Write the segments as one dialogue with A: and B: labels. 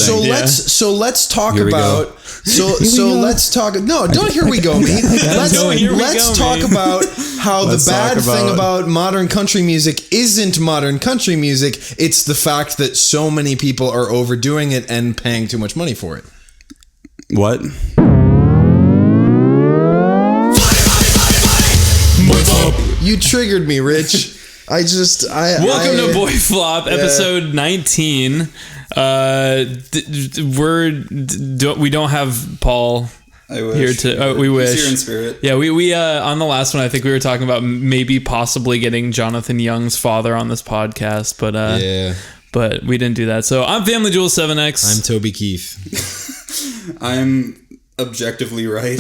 A: let's talk about let's talk. No, don't here we go me. Let's talk about how the bad thing about modern country music isn't modern country music. It's the fact that so many people are overdoing it and paying too much money for it.
B: What?
A: You triggered me, Rich. Welcome
C: to BoyFlop, episode 19. We don't have Paul here to. We wish.
B: He's here in spirit.
C: Yeah, we on the last one, I think we were talking about maybe possibly getting Jonathan Young's father on this podcast, but we didn't do that. So I'm Family Jewel 7X.
A: I'm Toby Keith.
B: I'm objectively right.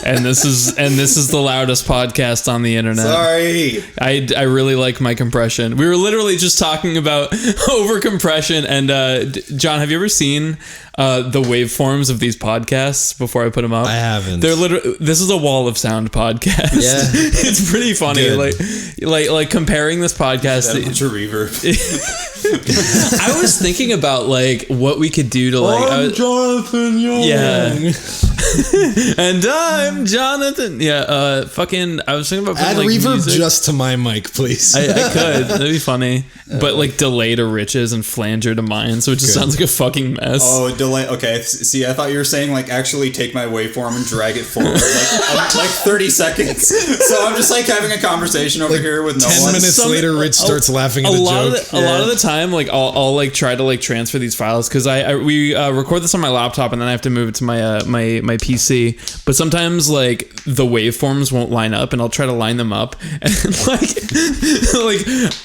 C: and this is the loudest podcast on the internet.
B: Sorry.
C: I really like my compression. We were literally just talking about over compression. And John, have you ever seen the waveforms of these podcasts before I put them up?
A: I haven't.
C: They're literally, this is a wall of sound podcast.
A: Yeah.
C: It's pretty funny. Like comparing this podcast.
B: A bunch of reverb.
C: I was thinking about like what we could do to like.
A: Jonathan Young.
C: Yeah. And I'm Jonathan. Yeah. I was thinking about putting,
A: add
C: like,
A: reverb
C: music.
A: just to my mic, please.
C: I could. That'd be funny. But like delay to Rich's and flanger to mine, so it just sounds like a fucking mess.
B: Oh, delay. Okay. See, I thought you were saying like actually take my waveform and drag it forward like 30 seconds. So I'm just like having a conversation over here with no
A: 10
B: one.
A: minutes later, Rich starts laughing at the joke.
C: A lot of the time, like I'll like try to like transfer these files because we record this on my laptop and then I have to move it to my my PC. But sometimes like the waveforms won't line up, and I'll try to line them up, and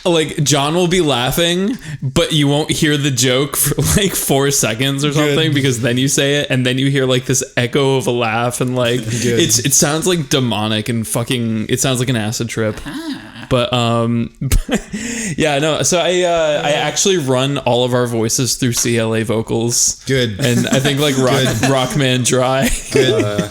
C: like John will be laughing, but you won't hear the joke for like 4 seconds or something because then you say it, and then you hear like this echo of a laugh, and like it sounds like demonic and fucking. It sounds like an acid trip. But yeah, no. So I actually run all of our voices through CLA Vocals.
A: Good.
C: And I think like Rockman Dry.
A: Good.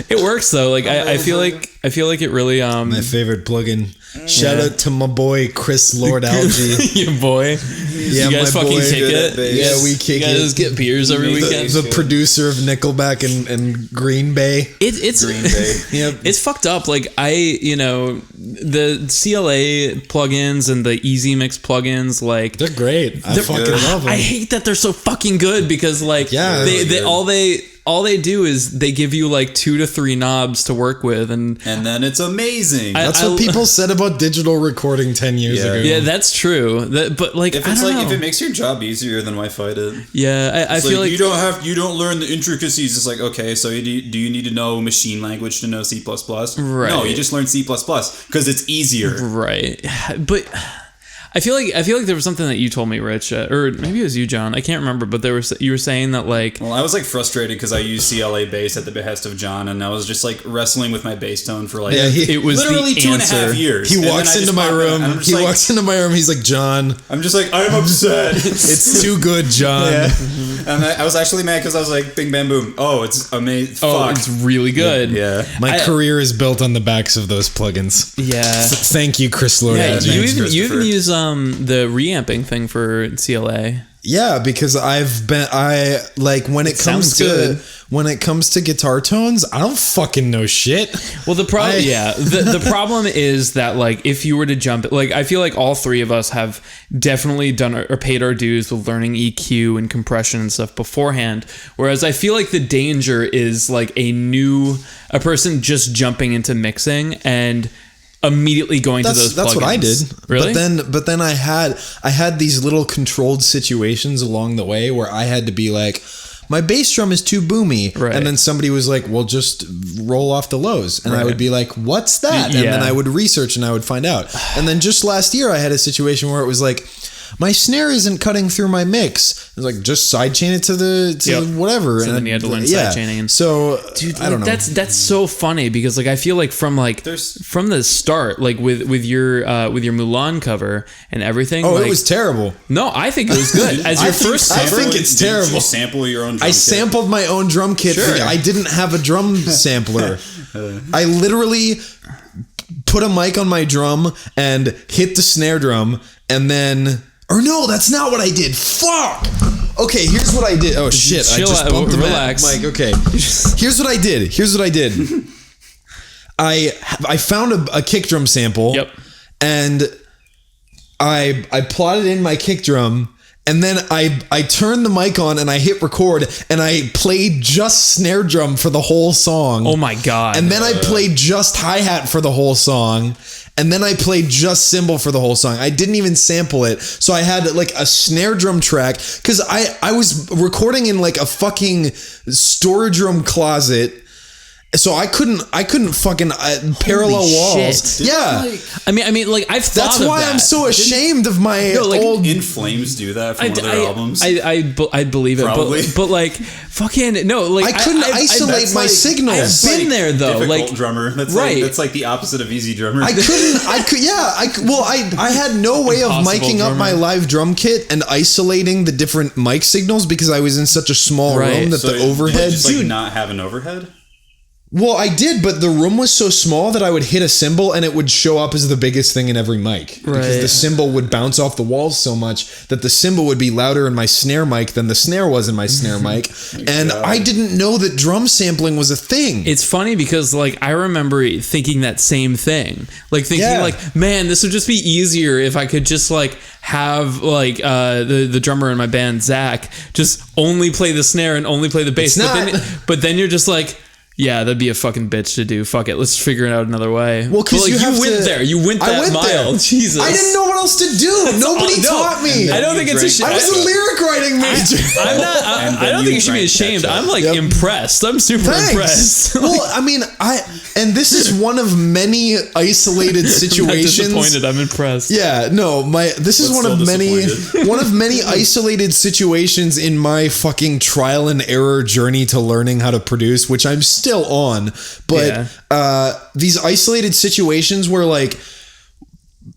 C: It works though. Like I feel like it really
A: my favorite plugin. Shout out to my boy Chris Lord Algie.
C: Your boy.
A: Yeah,
C: you guys
A: my
C: fucking
A: boy.
C: kick it.
A: Yeah, we kick it.
C: You guys get beers every weekend.
A: The producer of Nickelback and Green Bay.
C: It's
B: Green Bay.
A: Yep.
C: It's fucked up. Like the CLA plugins and the Easy Mix plugins, like
A: they're great. I fucking love them.
C: I hate that they're so fucking good because like
A: they
C: all they do is they give you like 2 to 3 knobs to work with, and
B: then it's amazing.
A: That's what people said about digital recording 10 years ago.
C: Yeah, that's true. But like,
B: if it makes your job easier, then why fight it?
C: Yeah, I feel like
B: you don't learn the intricacies. It's like, okay, so do you need to know machine language to know C++?
C: Right.
B: No, you just learn C++ because it's easier.
C: Right. But I feel like there was something that you told me, Rich, or maybe it was you, John. I can't remember, but you were saying that like.
B: Well, I was like frustrated because I used CLA bass at the behest of John, and I was just like wrestling with my bass tone for like
C: it was
B: literally
C: the
B: 2.5 years.
A: He walks into my room. Walks into my room. He's like, John.
B: I'm just like, I'm upset.
A: It's too good, John.
B: Yeah. And I was actually mad because I was like, bing, bam, boom. Oh, it's amazing.
C: Oh, it's really good.
B: Yeah.
A: My career is built on the backs of those plugins.
C: Yeah.
A: Thank you, Chris Lord.
C: Yeah, you even use the reamping thing for CLA.
A: Yeah, because when it comes to guitar tones, I don't fucking know shit.
C: Well, the problem, the problem is that like if you were to jump, like I feel like all three of us have definitely done or paid our dues with learning EQ and compression and stuff beforehand. Whereas I feel like the danger is like a person just jumping into mixing and immediately going to those plugins. That's what
A: I did.
C: Really?
A: But then I had these little controlled situations along the way where I had to be like, my bass drum is too boomy. Right. And then somebody was like, well, just roll off the lows. And I would be like, what's that? And then I would research and I would find out. And then just last year I had a situation where it was like, my snare isn't cutting through my mix. It's like, just sidechain it to whatever.
C: So then you had to learn sidechaining. And
A: so,
C: dude,
A: I don't know.
C: That's so funny because like I feel like from the start, like with your Mulan cover and everything.
A: Oh, it was terrible.
C: No, I think it was good. As your first cover,
A: I think it's terrible.
B: Did you sample your own drum kit?
A: Sampled my own drum kit.
C: Sure.
A: I didn't have a drum sampler. I literally put a mic on my drum and hit the snare drum and then Or no, that's not what I did. Fuck. Okay, here's what I did. Oh shit! I just bumped the mic. Okay, here's what I did. I found a kick drum sample.
C: Yep.
A: And I plotted in my kick drum, and then I turned the mic on and I hit record, and I played just snare drum for the whole song.
C: Oh my god!
A: And then I played just hi-hat for the whole song. And then I played just cymbal for the whole song. I didn't even sample it. So I had like a snare drum track, because I was recording in like a fucking storage room closet. So I couldn't fucking parallel walls.
C: Shit.
A: Yeah.
C: I mean, like I've thought
A: That's
C: of
A: why
C: that.
A: I'm so ashamed of my old.
B: In Flames do that for one of their albums.
C: I believe it,
B: Probably.
C: but like fucking no, like
A: I couldn't isolate my signals.
C: I've been there though,
B: difficult
C: like
B: drummer. That's
C: right.
B: Like, that's like the opposite of easy drummer.
A: I had no way of
C: Impossible
A: miking up my live drum kit and isolating the different mic signals, because I was in such a small room that the overhead.
B: Did you just like not have an overhead?
A: Well, I did, but the room was so small that I would hit a cymbal and it would show up as the biggest thing in every mic. Because the cymbal would bounce off the walls so much that the cymbal would be louder in my snare mic than the snare was in my snare mic. And I didn't know that drum sampling was a thing.
C: It's funny because like I remember thinking that same thing. Like thinking like, man, this would just be easier if I could just like have like the drummer in my band, Zach, just only play the snare and only play the bass. But then you're just like, yeah, that'd be a fucking bitch to do. Fuck it, let's figure it out another way.
A: Well, because
C: like, you went there. You went that mile. There. Jesus,
A: I didn't know what else to do. Nobody taught me.
C: I don't think it's a shame.
A: I was a lyric writing major.
C: I'm not. I don't think you should be ashamed. I'm like impressed. I'm super impressed.
A: Well, I mean, and this is one of many isolated situations.
C: I'm not disappointed. I'm impressed.
A: Yeah, no, this is one of many isolated situations in my fucking trial and error journey to learning how to produce, which I'm still on, but these isolated situations where like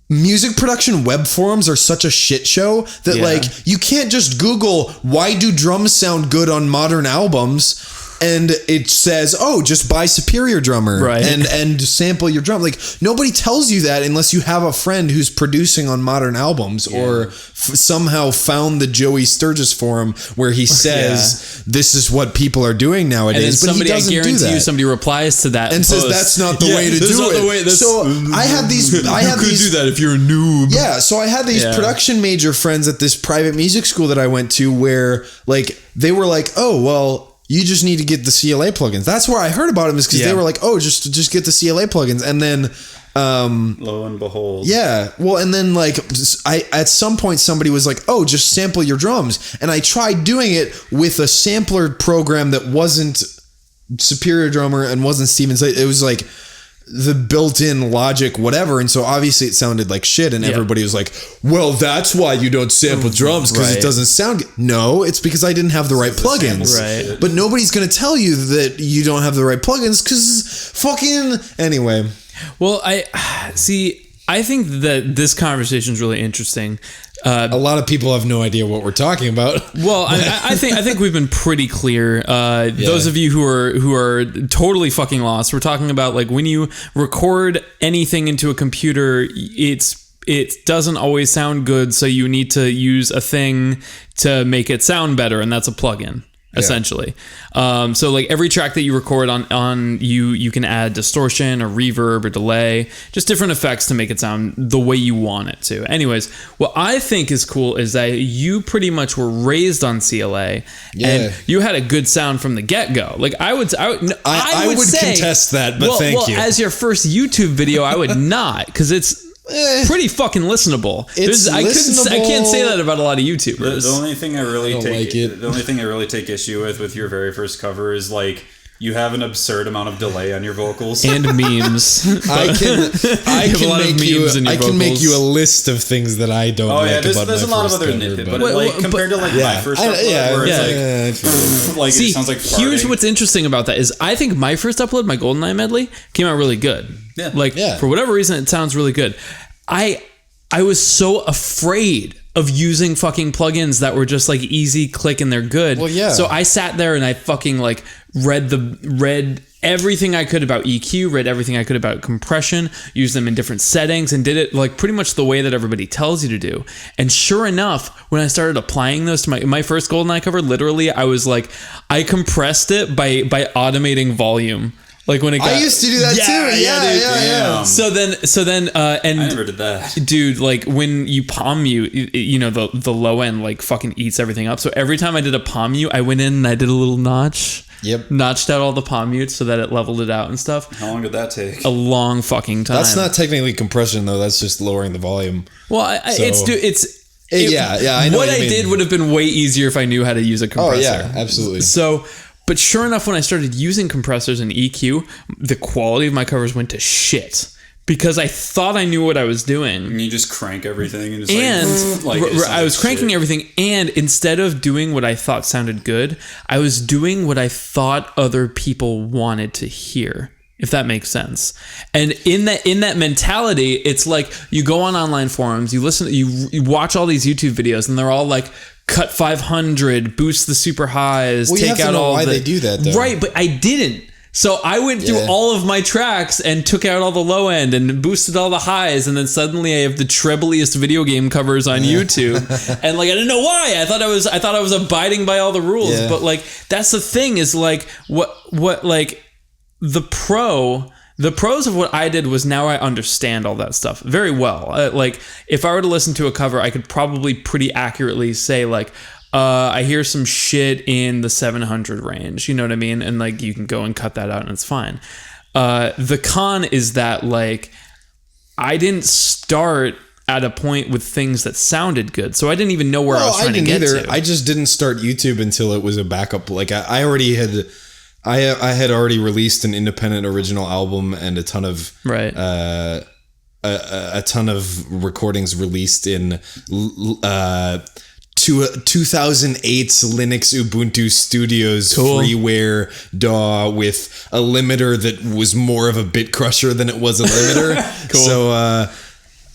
A: music production web forums are such a shit show that like you can't just Google why do drums sound good on modern albums and it says, oh, just buy Superior Drummer and sample your drum. Like nobody tells you that unless you have a friend who's producing on modern albums or somehow found the Joey Sturgis forum where he says this is what people are doing nowadays.
C: And then somebody,
A: but he doesn't
C: I guarantee
A: do that.
C: you, somebody replies to that
A: and says that's not the way to do it. So I had these.
C: You could do that if you're a noob.
A: Yeah. So I had these production major friends at this private music school that I went to where like they were like, oh well, you just need to get the CLA plugins. That's where I heard about them, is because they were like, oh, just get the CLA plugins. And then
B: lo and behold.
A: Yeah. Well, and then like at some point somebody was like, oh, just sample your drums. And I tried doing it with a sampler program that wasn't Superior Drummer and wasn't Steven Slate. It was like the built-in Logic whatever, and so obviously it sounded like shit, and everybody was like, well, that's why you don't sample drums, because it doesn't sound good. No, it's because I didn't have the right plugins.
C: Right.
A: But nobody's gonna tell you that you don't have the right plugins, because fucking anyway.
C: Well, I think that this conversation is really interesting.
A: A lot of people have no idea what we're talking about.
C: Well, I think we've been pretty clear. Those of you who are totally fucking lost, we're talking about like when you record anything into a computer, it doesn't always sound good, so you need to use a thing to make it sound better, and that's a plugin. Essentially. So like every track that you record on you can add distortion or reverb or delay, just different effects to make it sound the way you want it to. Anyways, what I think is cool is that you pretty much were raised on CLA and you had a good sound from the get-go. Like I would say,
A: contest that, but thank you.
C: As your first YouTube video, I would not, because it's pretty fucking listenable. I can't say that about a lot of YouTubers.
B: The only thing I really take issue with your very first cover is like you have an absurd amount of delay on your vocals
C: and memes.
A: I can make you a list of things that I don't like about
B: there's a lot of other nitpicks, but like compared to like my first upload, where it's like
C: see,
B: it sounds like farting.
C: Here's what's interesting about that is I think my first upload, my GoldenEye medley, came out really good. For whatever reason, it sounds really good. I was so afraid of using fucking plugins that were just like easy click and they're good.
A: Well, yeah.
C: So I sat there and I fucking like read everything I could about EQ, read everything I could about compression, used them in different settings, and did it like pretty much the way that everybody tells you to do. And sure enough, when I started applying those to my first GoldenEye cover, literally I was like, I compressed it by automating volume. Like when it got,
A: I used to do that too. Yeah.
C: So then, and
B: I never did that,
C: dude. Like when you palm mute, you know the low end like fucking eats everything up. So every time I did a palm mute, I went in and I did a little notch.
A: Yep.
C: Notched out all the palm mutes so that it leveled it out and stuff.
B: How long did that take?
C: A long fucking time.
A: That's not technically compression though. That's just lowering the volume.
C: Well,
A: I know
C: what I did would have been way easier if I knew how to use a compressor.
A: Oh yeah, absolutely.
C: So. But sure enough, when I started using compressors and EQ, the quality of my covers went to shit because I thought I knew what I was doing.
B: And you just crank everything and just
C: I was cranking everything, and instead of doing what I thought sounded good, I was doing what I thought other people wanted to hear. If that makes sense. And in that mentality, it's like you go on online forums, you watch all these YouTube videos, and they're all like, cut 500, boost the super highs,
A: well,
C: take out all
A: why they do that though.
C: Right, but I didn't. So I went through all of my tracks and took out all the low end and boosted all the highs, and then suddenly I have the trebliest video game covers on YouTube. And like I didn't know why. I thought I was abiding by all the rules, but like that's the thing is like what like the pros of what I did was now I understand all that stuff very well. Like if I were to listen to a cover, I could probably pretty accurately say like, I hear some shit in the 700 range, you know what I mean? And like you can go and cut that out and it's fine. The con is that like I didn't start at a point with things that sounded good, so I didn't even know where I was trying to get to.
A: I just didn't start YouTube until it was a backup. Like I had already released an independent original album and a ton of a ton of recordings released in 2008's Linux Ubuntu Studios freeware DAW with a limiter that was more of a bit crusher than it was a limiter. So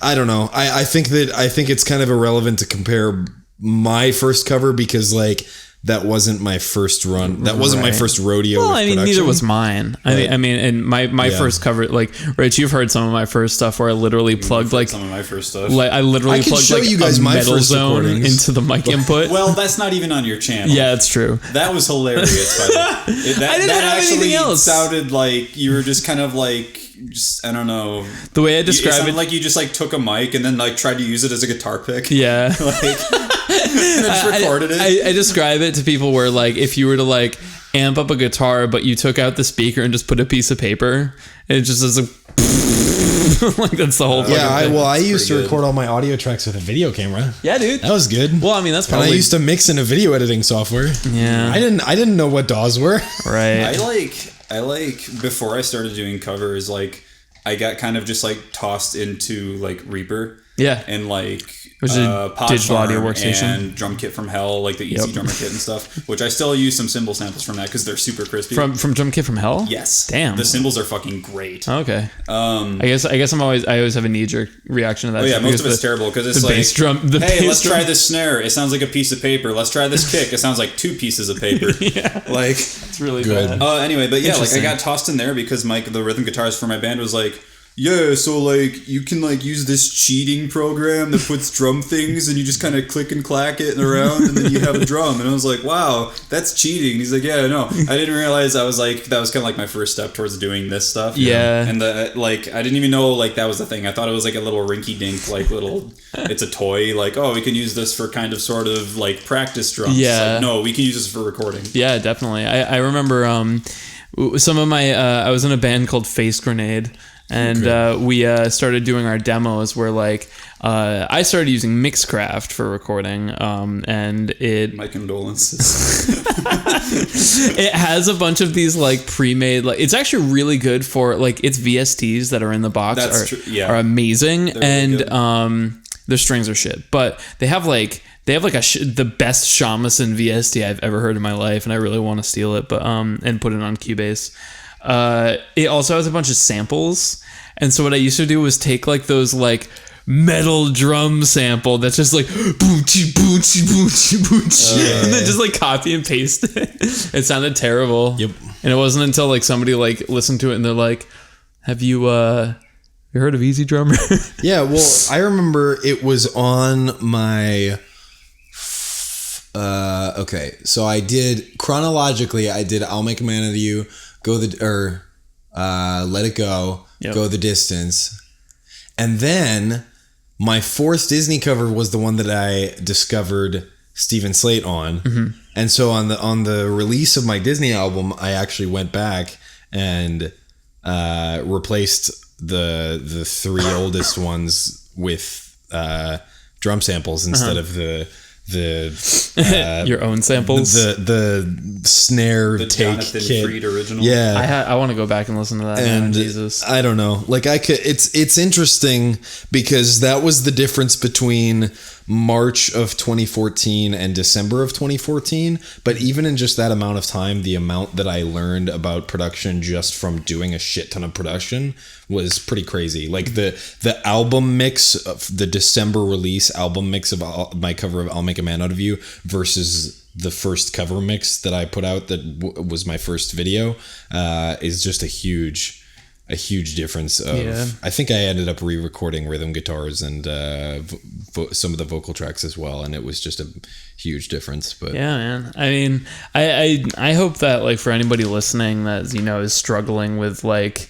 A: I don't know. I think it's kind of irrelevant to compare my first cover because like that wasn't my first run. That wasn't my first rodeo.
C: Well,
A: with production.
C: neither was mine. I mean, and my first cover, like, Rich, you've heard some of my first stuff where I literally plugged like
B: some of my first stuff.
C: Like I literally plugged like a metal zone into the mic input.
B: Well, that's not even on your channel.
C: Yeah, it's true.
B: That was hilarious. By the way.
C: I didn't have anything else.
B: Sounded like you were just kind of like. Just I don't know
C: the way I describe it.
B: Like you just like took a mic and then like tried to use it as a guitar pick.
C: Yeah,
B: like and then just recorded it.
C: I describe it to people where like if you were to like amp up a guitar, but you took out the speaker and just put a piece of paper, and it just is a like that's the whole.
A: I used to record all my audio tracks with a video camera.
C: Yeah, dude,
A: that was good.
C: Well, I mean that's probably.
A: And I used to mix in a video editing software.
C: Yeah,
A: I didn't know what DAWs were.
C: Right.
B: I like before I started doing covers, like I got kind of just like tossed into like Reaper.
C: Yeah.
B: And like
C: which is a digital audio workstation
B: and Drum Kit from Hell, like the Easy Drummer Kit and stuff, which I still use some cymbal samples from that because they're super crispy.
C: From Drum Kit from Hell?
B: Yes.
C: Damn.
B: The cymbals are fucking great.
C: Okay. I guess I always have a knee-jerk reaction to that.
B: Oh yeah, most of it's terrible because it's like
C: bass drum.
B: Hey, let's try this snare. It sounds like a piece of paper. Let's try this kick. It sounds like 2 pieces of paper.
C: Yeah.
B: Like
C: it's really
A: good.
C: bad.
B: Anyway, but yeah, like I got tossed in there because the rhythm guitarist for my band was like, yeah, so like you can like use this cheating program that puts drum things and you just kind of click and clack it around and then you have a drum. And I was like, wow, that's cheating. And he's like, yeah, no, I didn't realize that was kind of like my first step towards doing this stuff.
C: Yeah.
B: And I didn't even know like that was the thing. I thought it was like a little rinky dink, like little, it's a toy. Like, oh, we can use this for kind of sort of like practice drums.
C: Yeah.
B: Like, no, we can use this for recording.
C: Yeah, definitely. I remember some of my, I was in a band called Face Grenade. And we started doing our demos where like I started using Mixcraft for recording, and it
B: my condolences.
C: It has a bunch of these like pre-made, like it's actually really good for like its VSTs that are in the box are amazing. They're and really their strings are shit, but they have like the best shamisen VST I've ever heard in my life, and I really want to steal it, but and put it on Cubase. It also has a bunch of samples, and so what I used to do was take like those like metal drum sample that's just like boochie boochie boochie boochie, and then just like copy and paste it. It sounded terrible.
A: Yep.
C: And it wasn't until like somebody like listened to it and they're like, have you heard of Easy Drummer?
A: Yeah, well, I remember it was on my okay, so I did chronologically, I did I'll Make a Man of You, Let It Go, Go the Distance. And then my fourth Disney cover was the one that I discovered Stephen Slate on. Mm-hmm. And so on the release of my Disney album, I actually went back and replaced the three oldest ones with drum samples instead of the
C: your own samples,
A: the snare
B: the
A: take
B: Jonathan
A: kit.
B: Freed original.
A: Yeah,
C: I want to go back and listen to that.
A: And
C: man, Jesus,
A: I don't know. Like it's interesting because that was the difference between March of 2014 and December of 2014. But even in just that amount of time, the amount that I learned about production just from doing a shit ton of production was pretty crazy. Like the album mix of the December release album mix of my cover of I'll Make a Man Out of You versus the first cover mix that I put out that was my first video is just a huge difference of, I think I ended up re-recording rhythm guitars and some of the vocal tracks as well, and it was just a huge difference. But
C: yeah, man, I mean, I hope that like for anybody listening that is struggling with like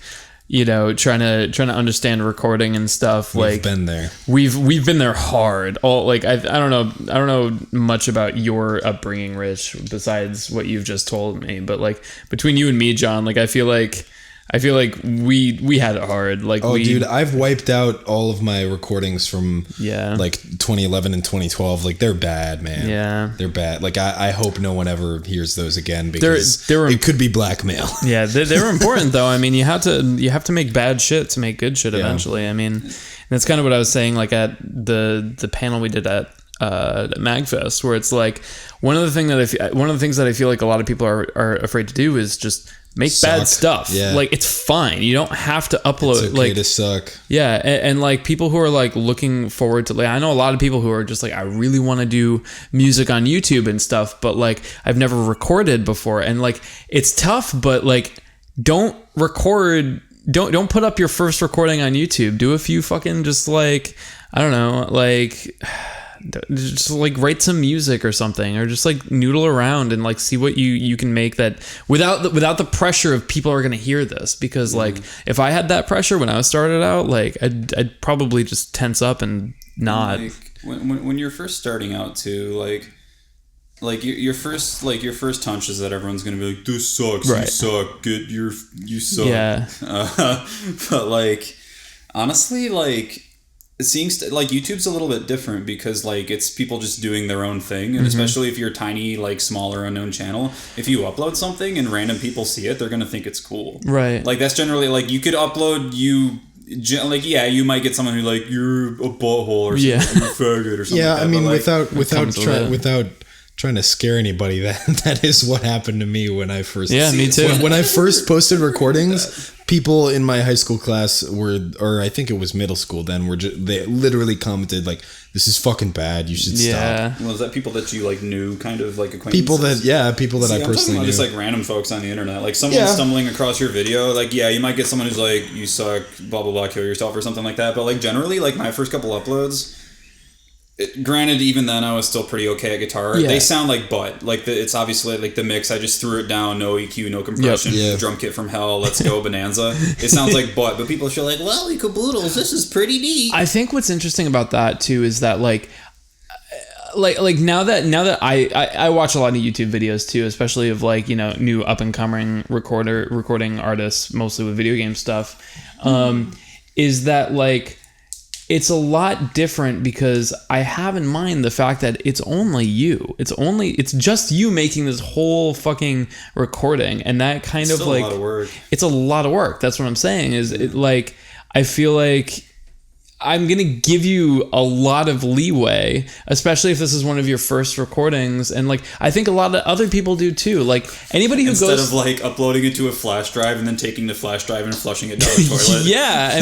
C: trying to understand recording and stuff,
A: we've been there.
C: We've been there hard. All like I don't know much about your upbringing, Rich, besides what you've just told me. But like between you and me, John, like I feel like we had it hard. Like,
A: dude, I've wiped out all of my recordings from like 2011 and 2012. Like they're bad, man.
C: Yeah,
A: they're bad. Like I hope no one ever hears those again because it could be blackmail.
C: Yeah, they were important though. I mean, you have to make bad shit to make good shit eventually. I mean, that's kind of what I was saying. Like at the panel we did at MagFest, where it's like one of the things that I feel like a lot of people are afraid to do is just make bad stuff. Yeah. Like it's fine. You don't have to upload.
A: It's okay to suck.
C: Yeah, and like people who are like looking forward to, like, I know a lot of people who are just like, I really want to do music on YouTube and stuff, but like I've never recorded before, and like it's tough. But like, don't put up your first recording on YouTube. Do a few fucking just like, I don't know, like just like write some music or something, or just like noodle around and like see what you can make that without the pressure of people are gonna hear this. Because like if I had that pressure when I started out, like I'd probably just tense up and not.
B: Like when you're first starting out too, like your first hunch is that everyone's gonna be like, this sucks, right. You suck, you suck. Yeah. But like honestly, like seeing like YouTube's a little bit different because like it's people just doing their own thing, and especially if you're a tiny, like smaller unknown channel, if you upload something and random people see it, they're gonna think it's cool,
C: right?
B: Like that's generally, like, you could upload like, yeah, you might get someone who like, you're a butthole or something, you're a faggot or something.
A: Yeah,
B: like that,
A: I mean,
B: like,
A: without trying to scare anybody, that is what happened to me when I first.
C: Yeah, me too.
A: When I first posted recordings, people in my high school class or I think it was middle school then, they literally commented like, "This is fucking bad. You should stop."
B: Well, is that people that you like knew, kind of like acquaintances?
A: People that I personally knew.
B: Just like random folks on the internet, like someone stumbling across your video. Like, yeah, you might get someone who's like, "You suck, blah blah blah, kill yourself" or something like that. But like generally, like my first couple uploads. Granted, even then I was still pretty okay at guitar. Yeah. They sound like butt. Like it's obviously like the mix. I just threw it down, no EQ, no compression, drum kit from hell. Let's go bonanza. It sounds like butt, but people feel like, well, caboodles, this is pretty neat.
C: I think what's interesting about that too is that like now that I watch a lot of YouTube videos too, especially of like new up and coming recording artists, mostly with video game stuff. Is that like. It's a lot different because I have in mind the fact that it's only you. It's just you making this whole fucking recording, and that kind of like,
B: a lot of work.
C: It's a lot of work. That's what I'm saying. Is it like, I feel like I'm going to give you a lot of leeway, especially if this is one of your first recordings. And like, I think a lot of other people do too. Like anybody who
B: Instead of like uploading it to a flash drive and then taking the flash drive and flushing it down the toilet.
C: Yeah. I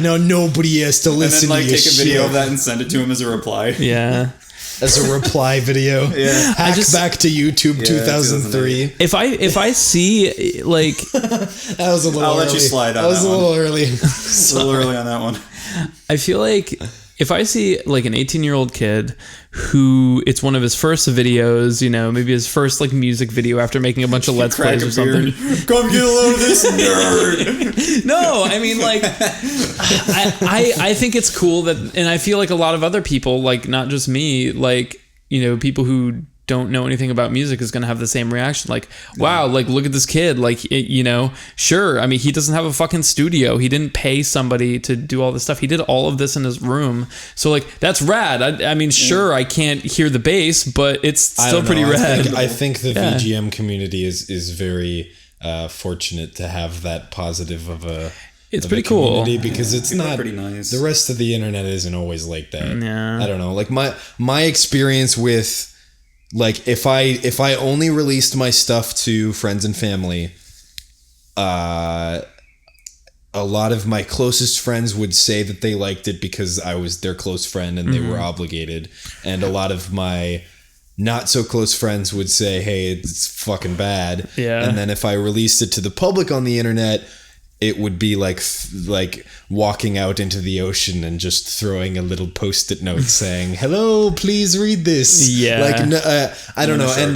C: mean,
A: nobody has to listen
B: and then like
A: to
B: take a video of that and send it to him as a reply.
C: Yeah.
A: As a reply video.
B: Yeah.
A: Hack back to YouTube 2003.
C: If I see like
A: that was a little
B: I'll
A: early.
B: let you slide on
A: that was
B: that
A: a little
B: one.
A: early.
B: A little early on that one.
C: I feel like if I see like an 18-year-old kid who it's one of his first videos, you know, maybe his first like music video after making a bunch of Let's Plays or something.
B: Come get a load of this nerd.
C: No, I mean like I think it's cool that, and I feel like a lot of other people, like not just me, like, you know, people who don't know anything about music is going to have the same reaction. Like, wow, like look at this kid. Like, you know, sure. I mean, he doesn't have a fucking studio. He didn't pay somebody to do all this stuff. He did all of this in his room. So like, that's rad. I mean, sure, I can't hear the bass, but it's still pretty rad.
A: I think the VGM community is very fortunate to have that positive of a.
C: It's pretty cool
A: because it's not
B: pretty nice.
A: The rest of the internet isn't always like that.
C: Yeah.
A: I don't know. Like my experience with. Like if I only released my stuff to friends and family, a lot of my closest friends would say that they liked it because I was their close friend and they were obligated. And a lot of my not so close friends would say, hey, it's fucking bad.
C: Yeah.
A: And then if I released it to the public on the internet, it would be like walking out into the ocean and just throwing a little post-it note saying, hello, please read this.
C: Yeah.
A: Like, I don't know. And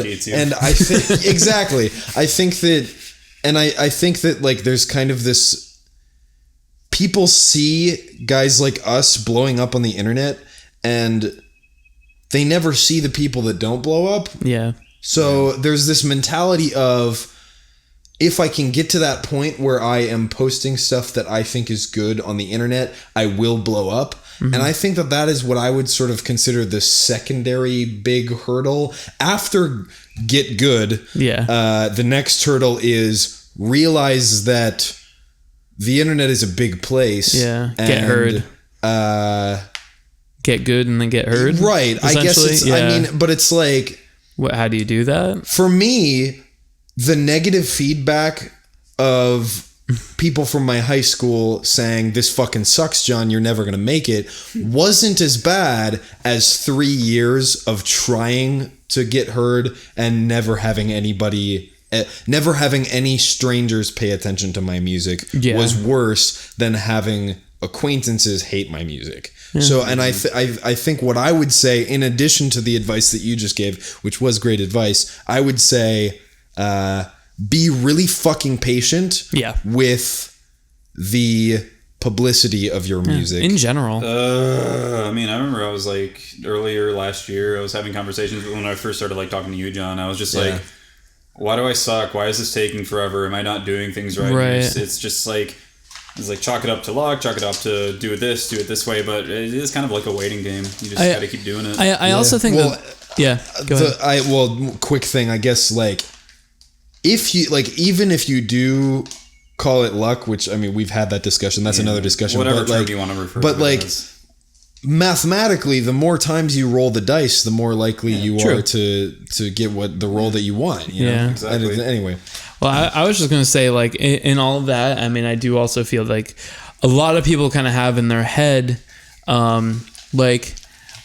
A: I think, exactly. I think that like there's kind of this, people see guys like us blowing up on the internet and they never see the people that don't blow up.
C: Yeah.
A: So there's this mentality of, if I can get to that point where I am posting stuff that I think is good on the internet, I will blow up. Mm-hmm. And I think that is what I would sort of consider the secondary big hurdle. After get good, the next hurdle is realize that the internet is a big place.
C: Yeah, get heard. Get good and then get heard.
A: Right. I guess it's, I mean, but it's like...
C: How do you do that?
A: For me... The negative feedback of people from my high school saying, this fucking sucks, John, you're never going to make it, wasn't as bad as 3 years of trying to get heard and never having any strangers pay attention to my music was worse than having acquaintances hate my music. Yeah. So, and I think what I would say, in addition to the advice that you just gave, which was great advice, I would say... be really fucking patient with the publicity of your music.
C: In general.
B: I mean, I remember I was like, earlier last year, I was having conversations when I first started like talking to you, John. I was just like, why do I suck? Why is this taking forever? Am I not doing things right? It's just like, it's like chalk it up to luck, chalk it up to do it this way, but it is kind of like a waiting game. You just got to keep doing it.
C: I also think go ahead.
A: Quick thing, I guess, like, if you like, even if you do call it luck, which I mean, we've had that discussion. That's another discussion.
B: Whatever term you want to refer to.
A: But like, mathematically, the more times you roll the dice, the more likely you are to get what the roll that you want. You know?
B: Exactly.
A: Anyway,
C: well, I was just gonna say, like, in all of that, I mean, I do also feel like a lot of people kind of have in their head, like,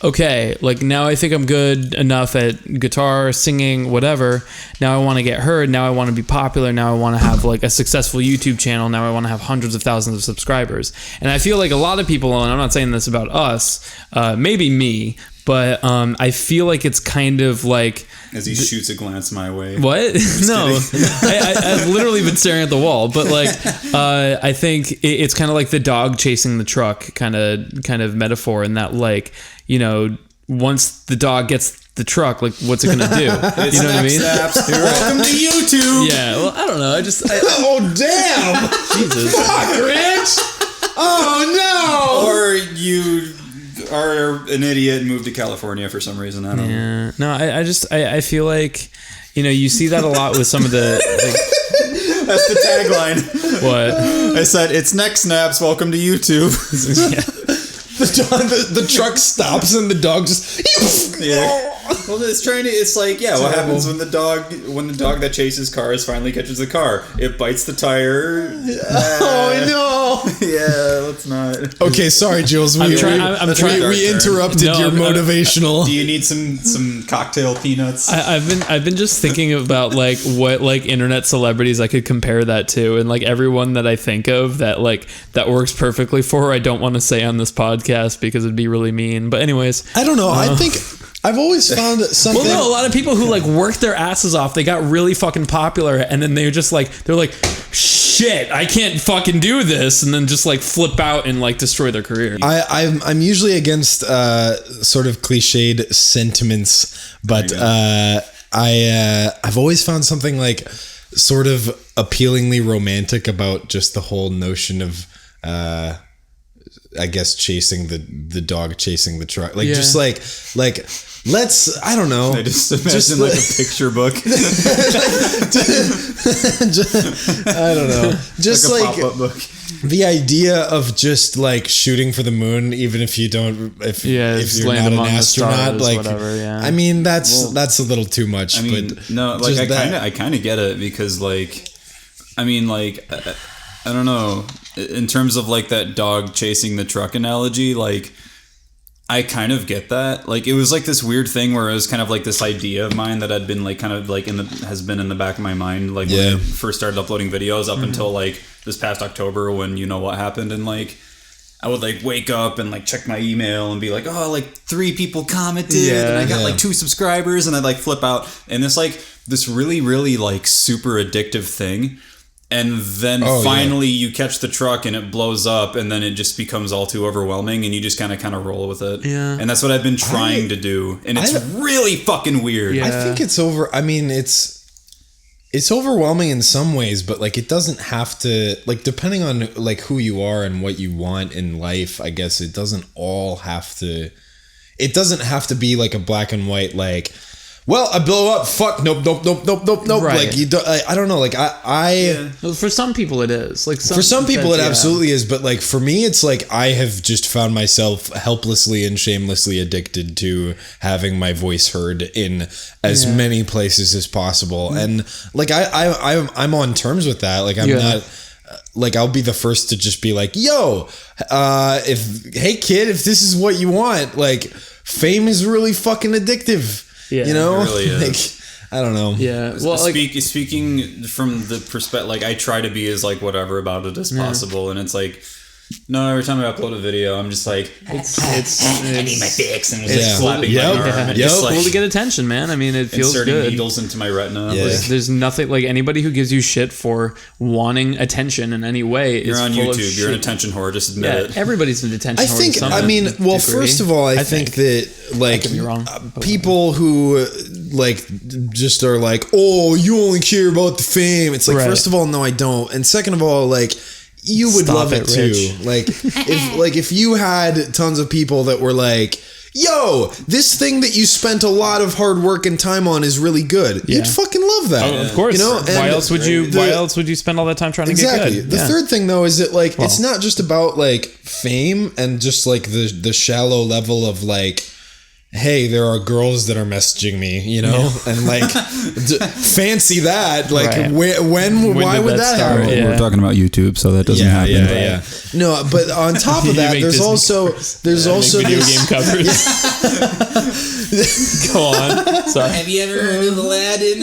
C: okay, like now I think I'm good enough at guitar, singing, whatever. Now I want to get heard. Now I want to be popular. Now I want to have like a successful YouTube channel. Now I want to have hundreds of thousands of subscribers. And I feel like a lot of people, and I'm not saying this about us, maybe me, but I feel like it's kind of like...
B: As he shoots a glance my way.
C: What? No. I've literally been staring at the wall. But like, I think it's kind of like the dog chasing the truck kind of metaphor, in that, like, you know, once the dog gets the truck, like, what's it gonna do? You know what I mean?
B: Welcome to YouTube.
C: Yeah. Well, I don't know.
A: oh damn!
C: Jesus.
A: Fuck, Rich! Oh no!
B: Or you are an idiot and moved to California for some reason. I don't know.
C: No, I feel like, you know, you see that a lot with some of the... Like,
B: That's the tagline.
C: What?
B: I said, it's neck snaps. Welcome to YouTube.
A: The truck stops and the dog just...
B: Yeah. Well, it's like, yeah, what happens when the dog that chases cars finally catches the car? It bites the tire.
A: Oh, no.
B: Yeah, let's not.
A: Okay, sorry, Jules. We interrupted your motivational.
B: Do you need some cocktail peanuts?
C: I've been just thinking about like what like internet celebrities I could compare that to, and like everyone that I think of that like that works perfectly for, I don't want to say on this podcast because it'd be really mean. But anyways,
A: I don't know. I think I've always found something.
C: Well, no, a lot of people who like worked their asses off, they got really fucking popular, and then they're like, shit, I can't fucking do this, and then just like flip out and like destroy their career.
A: I'm usually against sort of cliched sentiments, but I've always found something like sort of appealingly romantic about just the whole notion of I guess chasing the dog chasing the truck, like just like let's, I don't know,
B: I just imagine like a picture book.
A: I don't know, just like
B: a pop-up book.
A: The idea of just like shooting for the moon, even if you don't, if you're not an astronaut, like
C: whatever, yeah.
A: I mean that's a little too much.
B: I mean,
A: but
B: no, like I kind of get it, because like, I mean, like I don't know, in terms of like that dog chasing the truck analogy, like I kind of get that. Like it was like this weird thing where it was kind of like this idea of mine that had been like kind of like has been in the back of my mind, like when I first started uploading videos up until like this past October, when you know what happened, and like I would like wake up and like check my email and be like, oh, like 3 people commented and I got like 2 subscribers, and I'd like flip out, and it's like this really, really like super addictive thing. And then finally you catch the truck and it blows up, and then it just becomes all too overwhelming, and you just kind of roll with it. Yeah. And that's what I've been trying to do. And it's really fucking weird.
A: Yeah. I think it's I mean, it's overwhelming in some ways, but like it doesn't have to, like depending on like who you are and what you want in life, I guess it doesn't have to be like a black and white, like, well, I blow up. Fuck. Nope. Right. Like you don't. I don't know. Like
C: Well, for some people it is. Like
A: for some people it absolutely is. But like for me, it's like I have just found myself helplessly and shamelessly addicted to having my voice heard in as many places as possible. And like I'm on terms with that. Like I'm not. Like I'll be the first to just be like, yo, hey kid, if this is what you want, like fame is really fucking addictive. Yeah, you know,
B: it really is.
A: Like, I don't know.
C: Yeah, well,
B: speaking from the perspective, like I try to be as like whatever about it as possible, and it's like, no, every time I upload a video, I'm just like, I need my fix, and just slapping my arm, and just like,
C: cool to get attention, man. I mean, it feels
B: inserting
C: good.
B: needles into my retina.
A: Yeah.
B: Like,
C: there's nothing like anybody who gives you shit for wanting attention in any way.
B: You're
C: is
B: on
C: full
B: YouTube.
C: Of
B: You're an
C: shit.
B: attention whore. Just admit it.
C: Everybody's an attention whore.
A: I think. I mean, well, first of all, I think that like people who like just are like, oh, you only care about the fame. It's like, first of all, no, I don't, and second of all, like. You would love it too. Like if you had tons of people that were like, yo, this thing that you spent a lot of hard work and time on is really good. You'd fucking love that.
C: Oh, of course.
A: You know?
C: Why else would you spend all that time trying to get good?
A: The third thing though is that like it's not just about like fame and just like the shallow level of like, hey, there are girls that are messaging me, you know, and like fancy that. Like, why would that happen?
B: Yeah. We're talking about YouTube, so that doesn't happen.
A: Yeah. No, but on top of that, there's also
C: video game covers. Go on. Sorry.
B: Have you ever heard of Aladdin?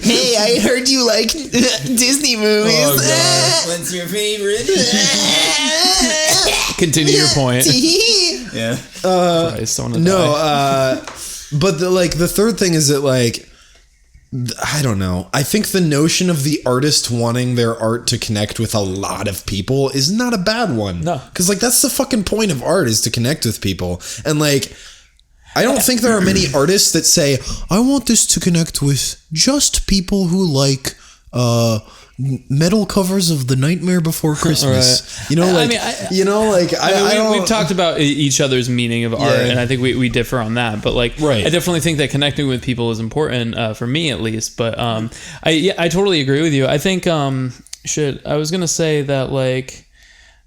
A: Hey, I heard you like Disney movies.
B: Oh, God. What's your favorite?
C: Continue your point.
B: Yeah.
A: But the third thing is that like, I don't know. I think the notion of the artist wanting their art to connect with a lot of people is not a bad one.
C: No.
A: Because like that's the fucking point of art, is to connect with people. And like, I don't think there are many artists that say, I want this to connect with just people who like metal covers of The Nightmare Before Christmas.
C: Right.
A: You know, like,
C: we've talked about each other's meaning of art, and I think we differ on that. But like, I definitely think that connecting with people is important for me at least. But I totally agree with you. I think I was gonna say that like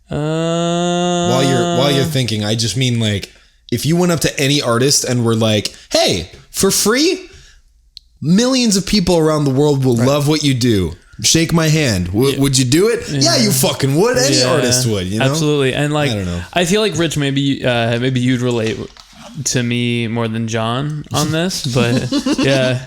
A: while you're thinking, I just mean like if you went up to any artist and were like, hey, for free, millions of people around the world will love what you do. Shake my hand. Would you do it? Yeah, you fucking would. Any artist would, you know?
C: Absolutely. And like,
A: I don't know.
C: I feel like Rich, maybe you'd relate to me more than John on this, but yeah.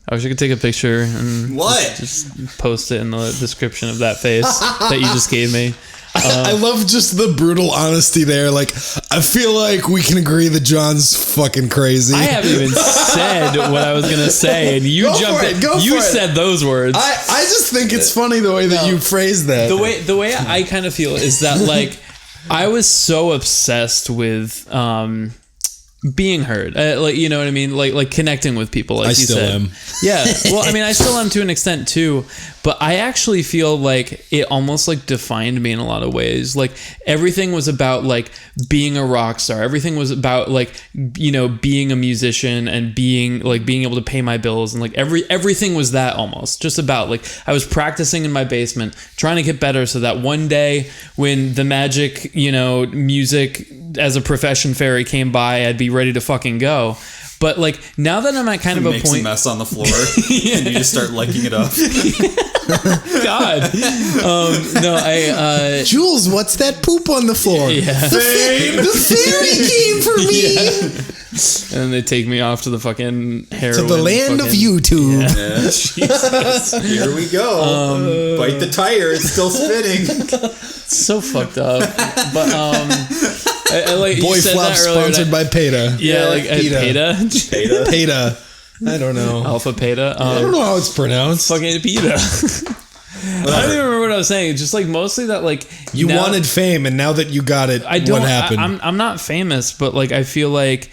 C: I wish I could take a picture and just post it in the description of that face that you just gave me.
A: I love just the brutal honesty there. Like, I feel like we can agree that John's fucking crazy.
C: I haven't even said what I was going to say, and you jumped in. You said those words.
A: I just think it's funny the way that you phrased that.
C: The way I kind of feel is that, like, I was so obsessed with being heard, like, you know what I mean, like connecting with people, like you said. I still am. Yeah, well, I mean, I still am to an extent too, but I actually feel like it almost like defined me in a lot of ways. Like everything was about like being a rock star. Everything was about like, you know, being a musician and being able to pay my bills, and like everything was that, almost just about like I was practicing in my basement, trying to get better so that one day when the magic, you know, music as a profession fairy came by, I'd be ready to fucking go. But like now that I'm at kind of a point,
B: a mess on the floor, and you just start licking it up.
C: God, no,
A: Jules, what's that poop on the floor?
C: Yeah.
A: The fairy came for me.
C: Yeah. And they take me off to the fucking heroin.
A: To the land of YouTube.
B: Yeah. Jesus. Here we go. Bite the tire. It's still spinning.
C: It's so fucked up. But like
A: BoyFlop sponsored by PETA.
C: Yeah, like PETA.
A: PETA. I don't know.
C: Alpha PETA.
A: I don't know how it's pronounced.
C: Fucking PETA. I don't even remember what I was saying. Just like mostly that like
A: you wanted fame, and now that you got it, what happened?
C: I'm not famous, but like I feel like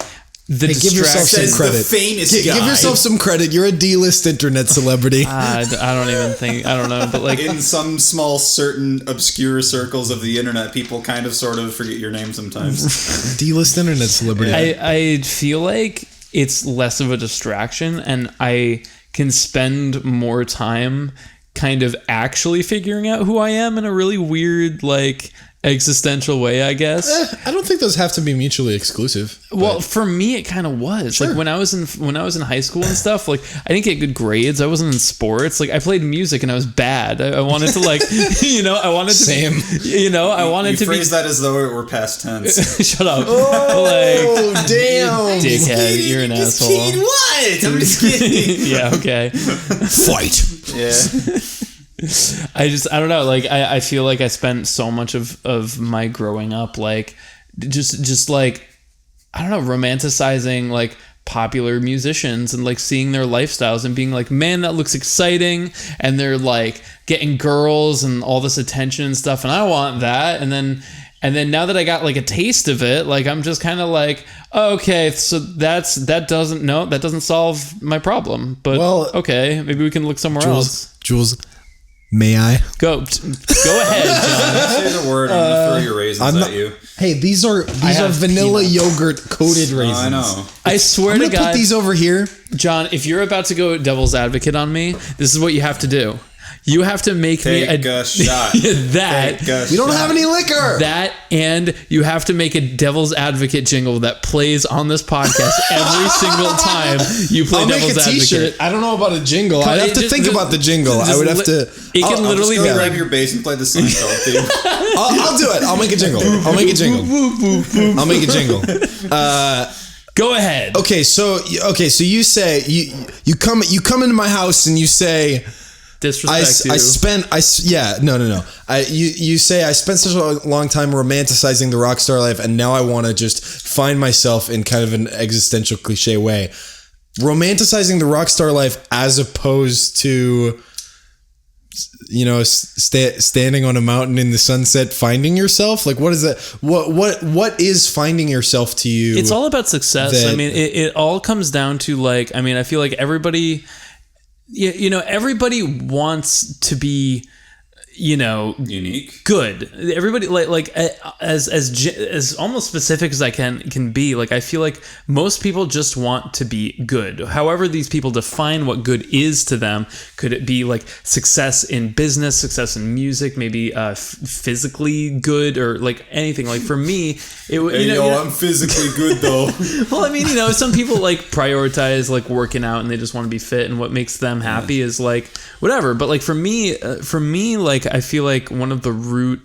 C: the
A: give yourself some credit. Give yourself some credit. You're a D-list internet celebrity.
C: I don't even think. I don't know, but like
B: in some small, certain obscure circles of the internet, people kind of sort of forget your name sometimes.
A: D-list internet celebrity.
C: I feel like it's less of a distraction, and I can spend more time kind of actually figuring out who I am in a really weird, like, existential way, I guess.
A: I don't think those have to be mutually exclusive.
C: Well, for me, it kind of was. Sure. Like when I was in high school and stuff, like I didn't get good grades. I wasn't in sports. Like I played music and I was bad. I wanted to like, you know, I wanted to.
A: Same.
C: You know, I wanted
B: you
C: to
B: phrase that as though it were past tense.
C: Shut up.
A: Oh, like, damn.
C: Dickhead, you're an asshole.
B: Kidding, what? I'm just kidding.
C: Yeah. Okay.
A: Fight.
B: Yeah.
C: I don't know, like I feel like I spent so much of my growing up like just like I don't know, romanticizing like popular musicians and like seeing their lifestyles and being like, man, that looks exciting, and they're like getting girls and all this attention and stuff, and I want that. And then now that I got like a taste of it, like I'm just kind of like, okay, so that doesn't solve my problem, but well, okay, maybe we can look somewhere else.
A: Jules, may I?
C: Go ahead, John.
B: Say the word. I'm gonna throw your raisins at you.
A: Hey, these are vanilla yogurt coated raisins.
B: I know.
C: I swear
A: to
C: God. I'm gonna
A: put these over here,
C: John. If you're about to go devil's advocate on me, this is what you have to do. You have to make me a
B: shot.
A: We don't have any liquor.
C: That, and you have to make a devil's advocate jingle that plays on this podcast every single time you play devil's advocate. I'll make a t-shirt.
A: I don't know about a jingle. I'd have to think about the jingle. I would have to.
C: It can literally be
B: grab your bass and play the Seinfeld theme.
A: I'll do it. I'll make a jingle.
C: Go ahead.
A: Okay, so you say you come into my house and you say.
C: Disrespect you.
A: You say I spent such a long time romanticizing the rock star life, and now I want to just find myself in kind of an existential cliche way, romanticizing the rock star life as opposed to, you know, standing on a mountain in the sunset, finding yourself. Like, what is that? What is finding yourself to you?
C: It's all about success. I mean, it all comes down to like. I mean, I feel like everybody. you know, everybody wants to be, you know,
B: unique,
C: good. Everybody like as almost specific as I can be. Like, I feel like most people just want to be good. However, these people define what good is to them. Could it be like success in business, success in music, maybe physically good, or like anything? Like for me,
B: I'm physically good though.
C: Well, I mean, you know, some people like prioritize like working out and they just want to be fit, and what makes them happy is like whatever. But like for me, like I feel like one of the root,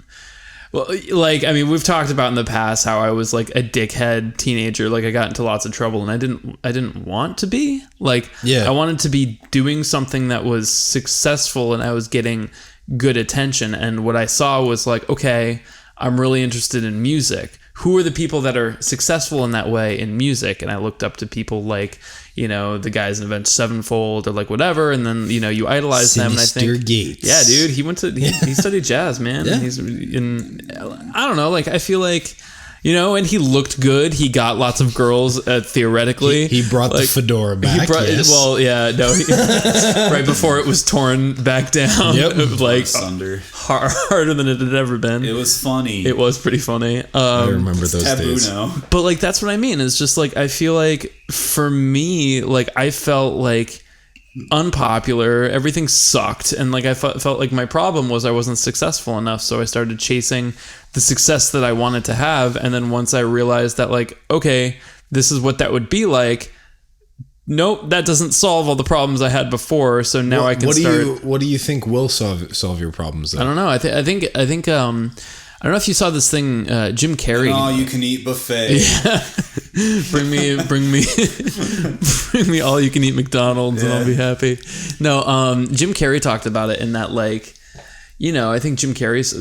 C: well, like, I mean, we've talked about in the past how I was like a dickhead teenager. Like I got into lots of trouble, and I didn't want to be like, I wanted to be doing something that was successful, and I was getting good attention. And what I saw was like, okay, I'm really interested in music. Who are the people that are successful in that way in music? And I looked up to people like, you know, the guys in Avenged Sevenfold or like whatever. And then, you know, you idolize them. And I think,
A: Gates.
C: Yeah, dude, he studied jazz, man.
A: Yeah.
C: He's in, I don't know, like I feel like, you know, and he looked good. He got lots of girls, theoretically.
A: He brought the fedora back.
C: Well, yeah, no, right before it was torn back down.
B: Yep,
C: like
B: asunder.
C: Harder than it had ever been.
B: It was funny.
C: It was pretty funny.
A: I remember those
B: taboo
A: days.
B: now.
C: But like that's what I mean. It's just like I feel like for me, like I felt like unpopular. Everything sucked, and like I felt like my problem was I wasn't successful enough. So I started chasing the success that I wanted to have, and then once I realized that, like, okay, this is what that would be like. Nope, that doesn't solve all the problems I had before. So now I can start.
A: What do you think will solve your problems? Though?
C: I don't know. I think. I don't know if you saw this thing, Jim Carrey.
B: Oh, you can eat buffet.
C: Yeah. bring me all you can eat McDonald's and I'll be happy. No, Jim Carrey talked about it in that, like, you know, I think Jim Carrey's,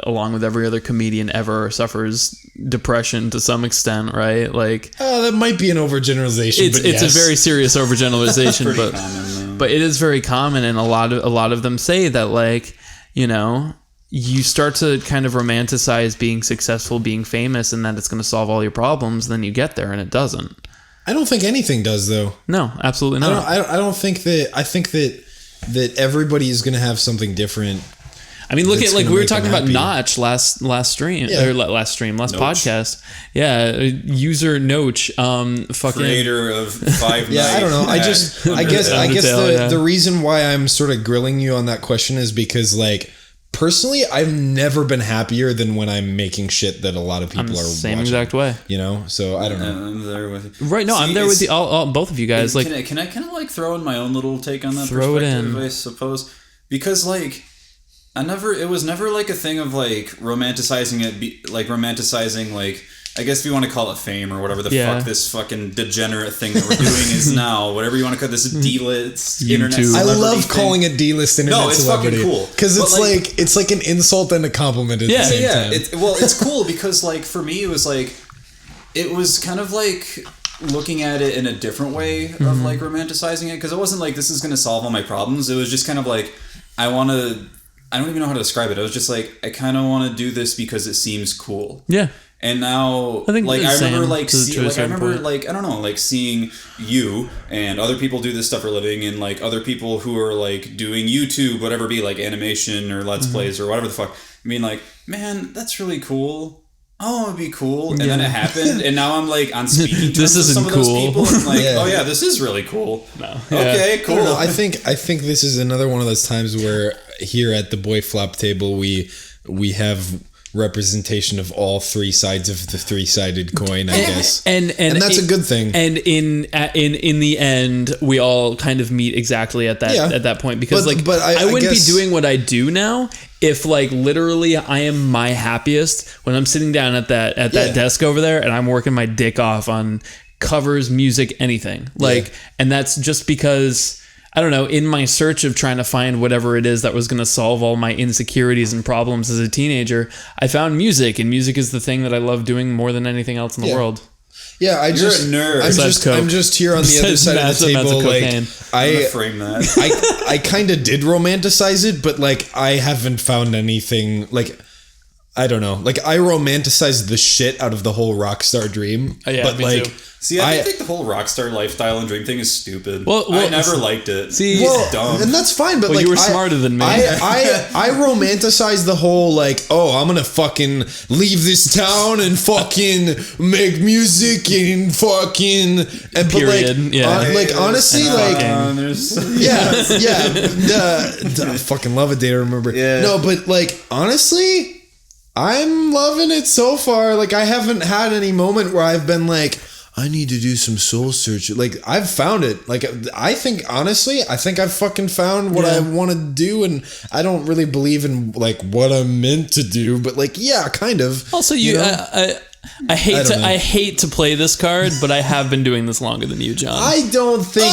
C: along with every other comedian ever, suffers depression to some extent, right? Like,
A: that might be an overgeneralization.
C: It's a very serious overgeneralization, but it is very common, and a lot of them say that, like, you know, you start to kind of romanticize being successful, being famous, and that it's going to solve all your problems. Then you get there, and it doesn't.
A: I don't think anything does, though.
C: No, absolutely not.
A: I don't think that. I think that everybody is going to have something different.
C: I mean, look at, like, we were talking about Notch last stream, or last podcast. Yeah, user Notch, fucking
B: creator of Five Nights.
A: Yeah, I don't know. I guess the reason why I'm sort of grilling you on that question is because, like, personally, I've never been happier than when I'm making shit that a lot of people are
C: same
A: watching,
C: exact way.
A: You know, so I don't know.
B: I'm there with you.
C: Right? No, I'm there with you, all both of you guys. Like,
B: can I kind of like throw in my own little take on that
C: throw
B: perspective?
C: it in.
B: I suppose, because like it was never like a thing of like romanticizing like, I guess if you want to call it fame or whatever the fuck this fucking degenerate thing that we're doing is now, whatever you want to call this, D-list internet celebrity
A: I love
B: thing.
A: calling it D-list internet celebrity.
B: Fucking cool.
A: Because it's like an insult and a compliment at the same time.
B: It's cool because, like, for me it was kind of like looking at it in a different way of like romanticizing it, because it wasn't like this is going to solve all my problems. It was just kind of like I don't even know how to describe it. I was just like, I kind of want to do this because it seems cool.
C: Yeah.
B: And now, I don't know, like seeing you and other people do this stuff for a living, and like other people who are like doing YouTube, whatever be like animation or Let's Plays or whatever the fuck. I mean, like, man, that's really cool. Oh, it'd be cool. And then it happened, and now I'm like on speaking terms with some of those people. And I'm like, oh yeah, this is really cool. No. Okay, cool.
A: I think this is another one of those times where here at the BoyFlop table we have representation of all three sides of the three-sided coin, I guess, and that's a good thing. And
C: in the end, we all kind of meet exactly at that point, because but I wouldn't be doing what I do now if, like, literally I am my happiest when I'm sitting down at that desk over there and I'm working my dick off on covers, music, anything, and that's just because, I don't know, in my search of trying to find whatever it is that was going to solve all my insecurities and problems as a teenager, I found music, and music is the thing that I love doing more than anything else in the world.
A: Yeah,
B: You're a nerd.
A: I'm just here on the other side of the table. Like,
B: frame that.
A: I kind of did romanticize it, but like I haven't found anything. Like, I don't know. Like, I romanticize the shit out of the whole rock star dream.
C: Yeah,
A: but
C: me
A: like,
C: too.
B: See, I think the whole rockstar lifestyle and dream thing is stupid.
C: Well,
B: I never liked it.
C: See,
B: it's dumb.
A: And that's fine, but
C: well,
A: like,
C: you were smarter than me.
A: I romanticize the whole like, oh, I'm gonna fucking leave this town and fucking make music and fucking and
C: Period.
A: like honestly, like I fucking love it. Day to remember.
B: Yeah.
A: No, but like honestly, I'm loving it so far. Like I haven't had any moment where I've been like, I need to do some soul search. Like I've found it. Like I think honestly, I think I've fucking found what I want to do, and I don't really believe in like what I'm meant to do, but like yeah, kind of.
C: Also, I hate to play this card, but I have been doing this longer than you, John.
A: I don't think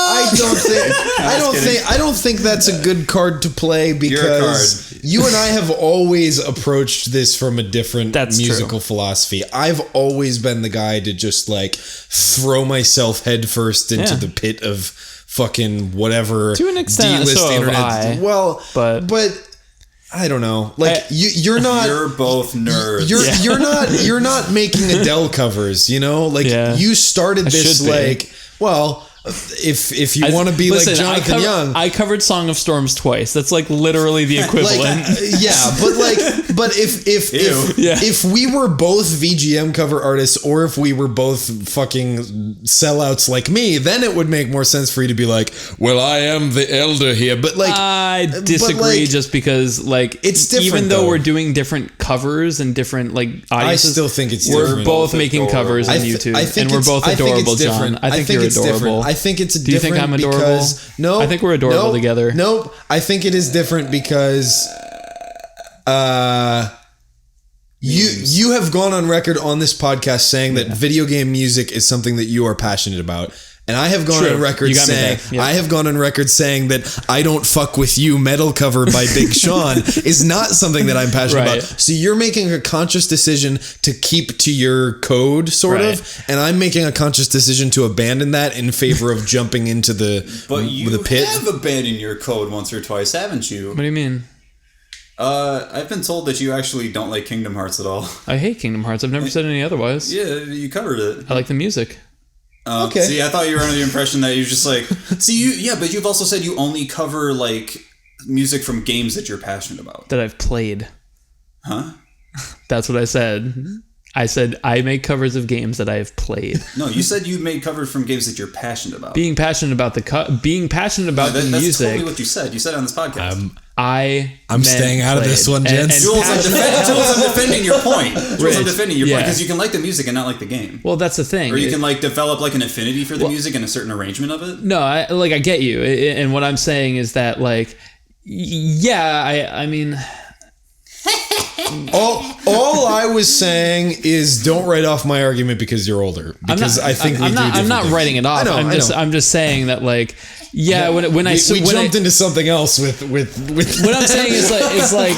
A: I don't think that's a good card to play because you and I have always approached this from a different musical philosophy. I've always been the guy to just like throw myself headfirst into the pit of fucking whatever
C: to an extent,
A: D-list
C: so
A: internet. But I don't know. Like you're not.
B: You're both nerds.
A: You're not making Adele covers. You know, like you started this like well. If you want to be like Jonathan Young,
C: I covered Song of Storms twice. That's like literally the equivalent.
A: but if we were both VGM cover artists, or if we were both fucking sellouts like me, then it would make more sense for you to be like, well, I am the elder here. But like,
C: I disagree, just because like
A: it's different.
C: Even though we're doing different covers and different like audiences,
A: I still think it's
C: we're
A: different.
C: both making covers on YouTube, and we're both adorable, John. I think you're adorable.
A: I think it's different.
C: Do you think I'm adorable?
A: Because, no,
C: I think we're adorable together.
A: Nope. I think it is different because you have gone on record on this podcast saying that video game music is something that you are passionate about. And I have gone on record saying I have gone on record saying that I Don't Fuck With You metal cover by Big Sean is not something that I'm passionate about. So you're making a conscious decision to keep to your code, sort of, and I'm making a conscious decision to abandon that in favor of jumping into the pit.
B: Have abandoned your code once or twice, haven't you?
C: What do you mean?
B: I've been told that you actually don't like Kingdom Hearts at all.
C: I hate Kingdom Hearts. I've never said any otherwise.
B: Yeah, you covered it.
C: I like the music.
A: Okay.
B: See, I thought you were under the impression that you're just like, but you've also said you only cover like music from games that you're passionate about.
C: That I've played.
B: Huh?
C: That's what I said. I said I make covers of games that I have played.
B: No, you said you made covers from games that you're passionate about.
C: Being passionate about the music.
B: That's totally what you said. You said it on this podcast.
A: I'm staying out of this one, gents.
B: Jules, I'm defending your point. I'm defending your point because you can like the music and not like the game.
C: Well, that's the thing.
B: Or you can like develop like an affinity for the music and a certain arrangement of it.
C: No, I get you. And what I'm saying is that like, I mean...
A: All I was saying is don't write off my argument because you're older. Because I'm
C: not writing it off. I'm just saying that like when I
A: jumped into something else with
C: what I'm saying is like it's like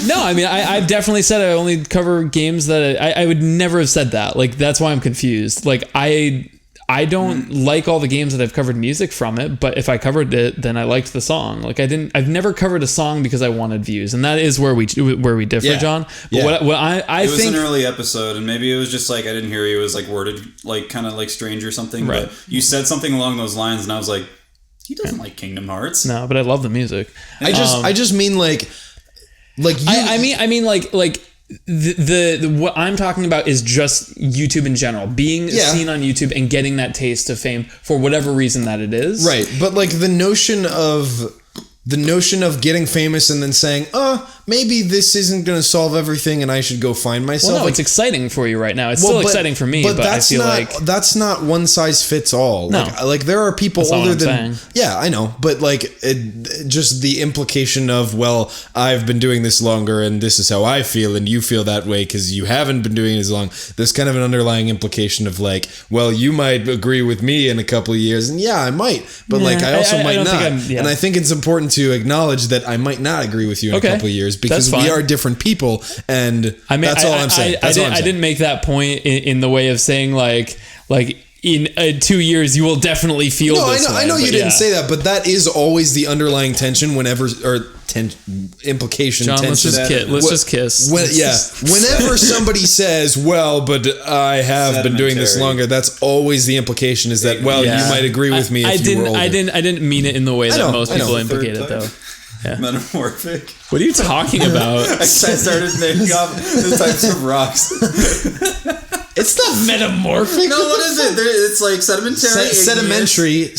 C: no, I mean I've definitely said I only cover games that I would never have said that. Like that's why I'm confused. Like I don't like all the games that I've covered music from it, but if I covered it, then I liked the song. Like I've never covered a song because I wanted views, and that is where we differ, John. But what I think
B: it was an early episode, and maybe it was just like I didn't hear you. It was like worded like kind of like strange or something. Right. But you said something along those lines, and I was like, he doesn't like Kingdom Hearts.
C: No, but I love the music.
A: I just mean like you.
C: I mean like. The what I'm talking about is just YouTube in general, being seen on YouTube and getting that taste of fame for whatever reason that it is.
A: Right, but like the notion of getting famous and then saying, maybe this isn't going to solve everything and I should go find myself.
C: Well, no, it's exciting for you right now. It's still exciting for me, but I feel like
A: that's not one size fits all.
C: No.
A: Like there are people
C: that's
A: older than
C: saying.
A: Yeah, I know, but like just the implication of, well, I've been doing this longer and this is how I feel and you feel that way because you haven't been doing it as long. There's kind of an underlying implication of like, well, you might agree with me in a couple of years, and I might, but like I also might not. And I think it's important to acknowledge that I might not agree with you in a couple of years because we are different people, and that's all I'm saying.
C: I didn't make that point in the way of saying like in 2 years you will definitely feel this way.
A: I know you didn't say that, but that is always the underlying tension implication.
C: John,
A: tension.
C: let's just kiss.
A: Whenever somebody says, "Well, but I have been doing this longer," that's always the implication is that, well, you might agree with me. I
C: didn't mean it in the way that most people implicate it, though. Yeah.
B: Metamorphic.
C: What are you talking about?
B: I started naming off the types of rocks.
A: It's not metamorphic.
B: No, what is it? It's like sedimentary,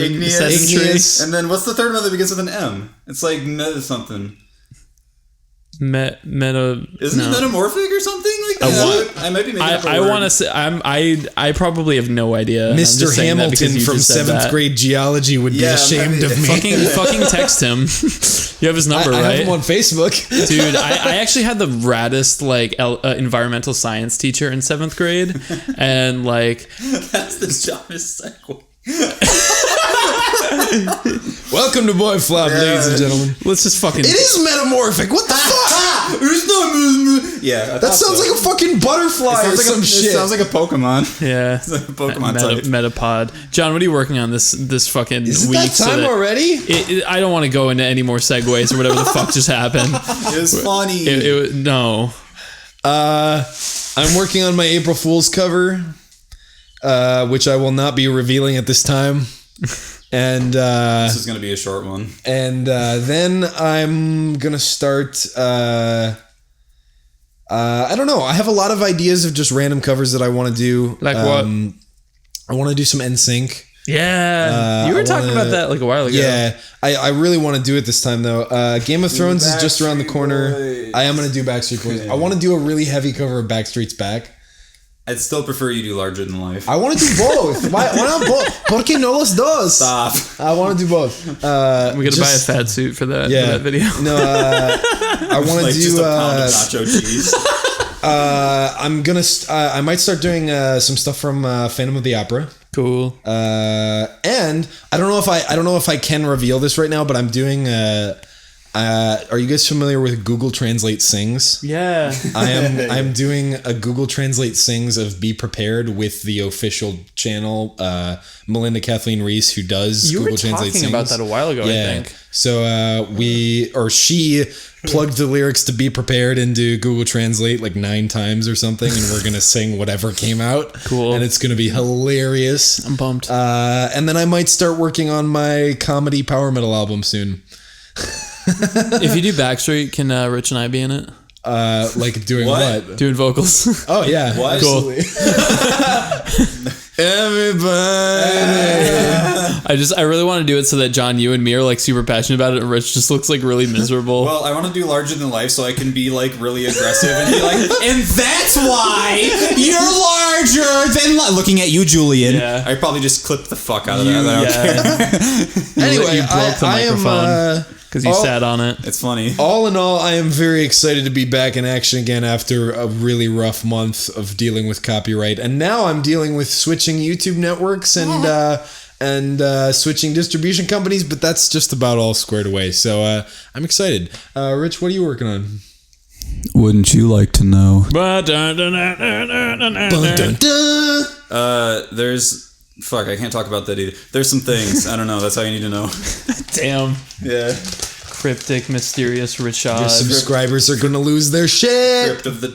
A: igneous,
B: and then what's the third one that begins with an M? It's like meta something.
C: Isn't it
B: metamorphic or something like that? I might be making up a word.
C: I want to say I probably have no idea.
A: Mr. Hamilton from 7th grade geology would be ashamed of me.
C: Fucking text him. You have his number, right?
A: I have him on Facebook.
C: Dude, I actually had the raddest environmental science teacher in 7th grade, and
B: that's the dumbest segue.
A: Welcome to BoyFlop, ladies and gentlemen.
C: Let's just fucking.
A: It is metamorphic. What the fuck?
B: Yeah,
A: that sounds like a fucking butterfly or some shit.
B: It sounds like a Pokemon.
C: Yeah,
B: it's like a Pokemon type.
C: Metapod. John, what are you working on this fucking week?
A: Is it that time already?
C: I don't want to go into any more segues or whatever the fuck just happened.
B: It was funny.
C: No.
A: I'm working on my April Fool's cover, which I will not be revealing at this time. And
B: this is gonna be a short one.
A: And then I'm gonna start. I don't know. I have a lot of ideas of just random covers that I want to do.
C: Like what?
A: I want to do some NSYNC.
C: Yeah, you were talking about that like a while ago.
A: Yeah, I really want to do it this time though. Game of Thrones is just around the corner.
B: Boys.
A: I am gonna do Backstreet Boys. I want to do a really heavy cover of Backstreet's Back.
B: I'd still prefer you do Larger Than Life.
A: I want to do both. Why not both? Porque no los dos?
B: Stop.
A: I want to do both.
C: We gotta buy a fat suit for that video.
A: No, I want to do
B: just a pound of nacho cheese.
A: I'm gonna. I might start doing some stuff from Phantom of the Opera.
C: Cool.
A: And I don't know if I can reveal this right now, but I'm doing. Are you guys familiar with Google Translate Sings?
C: Yeah.
A: I'm doing a Google Translate Sings of Be Prepared with the official channel, Melinda Kathleen Reese, who does Google Translate Sings.
C: You were talking about that a while ago, I think.
A: So she plugged the lyrics to Be Prepared into Google Translate like 9 times or something, and we're gonna sing whatever came out.
C: Cool.
A: And it's gonna be hilarious.
C: I'm pumped.
A: And then I might start working on my comedy power metal album soon.
C: If you do Backstreet, can Rich and I be in it?
A: Like doing what?
C: Doing vocals.
A: Oh yeah,
B: what?
C: Cool.
A: Everybody.
C: I really want to do it so that John, you and me are like super passionate about it, and Rich just looks like really miserable.
B: Well, I want to do Larger Than Life so I can be like really aggressive and be like, and that's why you're larger than life. Looking at you, Julian. Yeah. I probably just clipped the fuck out of that. I don't care.
A: Anyway,
C: you broke the microphone. Because you sat on it.
B: It's funny.
A: All in all, I am very excited to be back in action again after a really rough month of dealing with copyright. And now I'm dealing with switching YouTube networks and switching distribution companies, but that's just about all squared away. So I'm excited. Rich, what are you working on?
B: Wouldn't you like to know? There's... Fuck, I can't talk about that either. There's some things. I don't know. That's how you need to know.
C: Damn.
B: Yeah.
C: Cryptic, mysterious Richard.
A: Your subscribers are going to lose their shit.
B: Crypt of the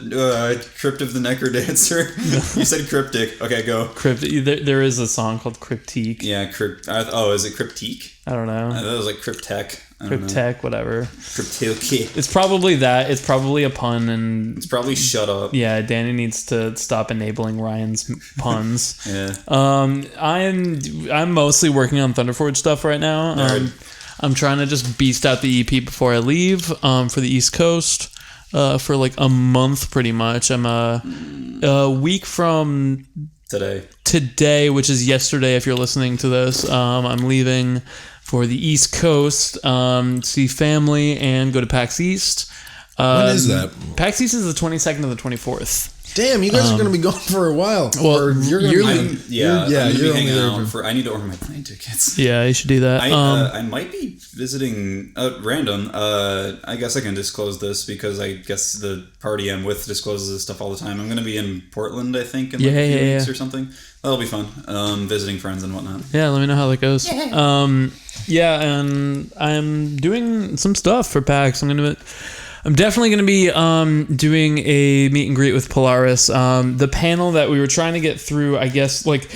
B: Necrodancer. You said cryptic. Okay, go.
C: There is a song called Cryptique.
B: Yeah, is it Cryptique?
C: I don't know.
B: That was like Cryptech.
C: Cryptech, whatever.
B: Cryptique.
C: It's probably that. It's probably a pun, and
B: it's probably shut up.
C: Yeah, Danny needs to stop enabling Ryan's puns.
B: Yeah.
C: I'm mostly working on Thunderforge stuff right now. I'm trying to just beast out the EP before I leave for the East Coast for like a month pretty much. I'm a week from today, which is yesterday if you're listening to this. I'm leaving for the East Coast, see family and go to PAX East.
A: When is that?
C: PAX East is the 22nd to the 24th.
A: Damn, you guys are going to be gone for a while.
C: Well,
A: you're only
B: hanging out. I need to order my plane tickets.
C: Yeah, you should do that.
B: I might be visiting random. I guess I can disclose this because I guess the party I'm with discloses this stuff all the time. I'm going to be in Portland, I think, in like a few weeks or something. That'll be fun. Visiting friends and whatnot.
C: Yeah, let me know how that goes. Yeah, and I'm doing some stuff for PAX. I'm definitely going to be doing a meet and greet with Polaris. The panel that we were trying to get through, I guess, like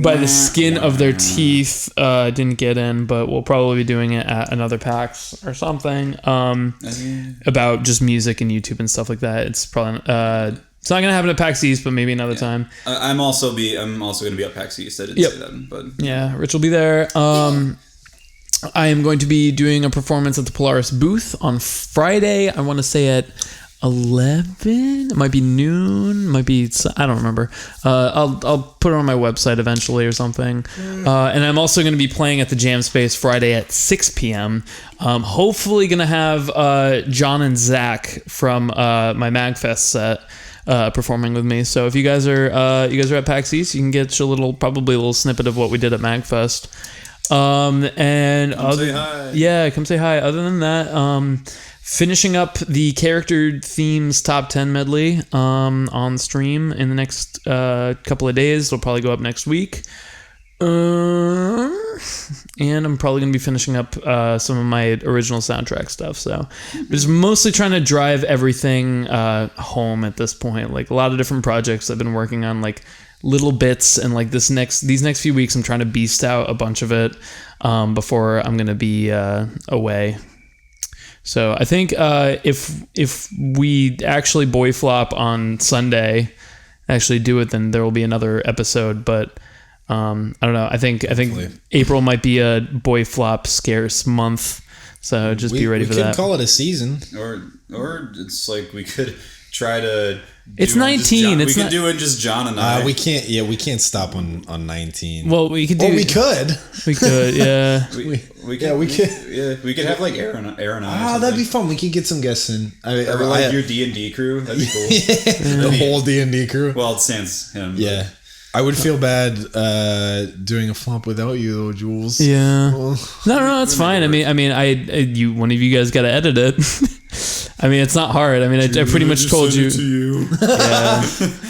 C: by the skin of their teeth, didn't get in, but we'll probably be doing it at another PAX or something. About just music and YouTube and stuff like that. It's probably it's not gonna happen at PAX East, but maybe another time. I'm also gonna be at PAX East. I didn't say that, but yeah, Rich will be there. I am going to be doing a performance at the Polaris booth on Friday. I want to say at 11. It might be noon. Might be. I don't remember. I'll put it on my website eventually or something. And I'm also going to be playing at the Jam Space Friday at 6 p.m. Hopefully going to have John and Zach from my MagFest set performing with me. So if you guys are at PAX East, you can get probably a little snippet of what we did at MagFest. And come say hi. Yeah, come say hi. Other than that, finishing up the character themes top 10 medley on stream in the next couple of days. It'll probably go up next week. And I'm probably going to be finishing up some of my original soundtrack stuff. So just mostly trying to drive everything home at this point. Like a lot of different projects I've been working on, like little bits, and like these next few weeks I'm trying to beast out a bunch of it before I'm gonna be away. So I think if we actually BoyFlop on Sunday, actually do it, then there will be another episode. But I don't know. I think April might be a BoyFlop scarce month, so just be ready for that. We could
A: call it a season,
B: or it's like we could try to.
C: It's 19.
B: We could do it just John and I.
A: We can't. Yeah, we can't stop on 19.
C: Well, we could do.
A: Or we could.
C: We could. Yeah.
B: we could. Yeah, we could have like Aaron and I.
A: Oh, that'd be fun. We could get some guests in.
B: Or like your D&D crew. That'd be cool.
A: The whole D&D crew.
B: Well, it sans him.
A: Yeah. I would feel bad doing a flop without you, though, Jules.
C: Yeah. No, it's fine. I mean, one of you guys got to edit it. I mean, it's not hard. I mean, I pretty much told you.
A: To you.
C: Yeah.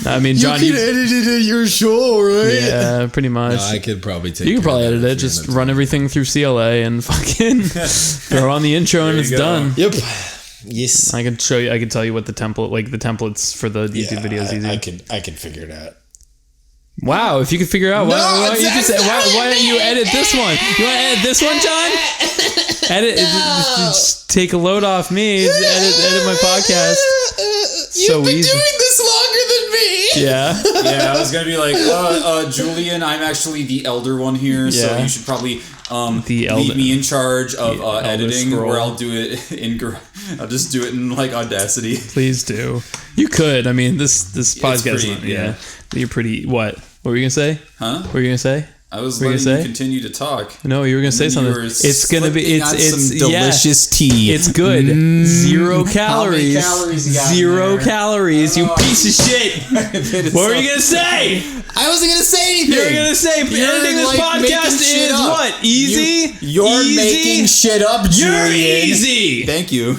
C: I mean, John,
A: you can edit it at your show, right?
C: Yeah, pretty much.
A: No, I could probably take.
C: You can probably edit it. Just run everything through CLA and fucking throw on the intro and it's done.
A: Yep. Yes.
C: I can show you. I can tell you what the templates for the YouTube videos easy.
A: I can figure it out.
C: Wow, if you could figure out why don't you edit this one? You want to edit this one, John? Just take a load off me. Edit my podcast.
A: You've been doing this longer than me.
C: Yeah.
B: I was gonna be like, Julian, I'm actually the elder one here, so you should probably leave me in charge of editing, or I'll do it I'll just do it in like Audacity.
C: Please do. You could. I mean, this podcast. You're pretty. What were you gonna say?
B: Huh?
C: What were you gonna say?
B: I was letting you continue to talk.
C: No, you were gonna say something. It's gonna be. It's
B: some delicious tea.
C: It's good. 0 calories. How many calories you got? 0 calories. You piece of shit. What were you gonna say?
A: I wasn't gonna say anything.
C: You were gonna say editing this podcast is what? Easy.
A: You're making shit up, Julian.
C: You're easy.
B: Thank you.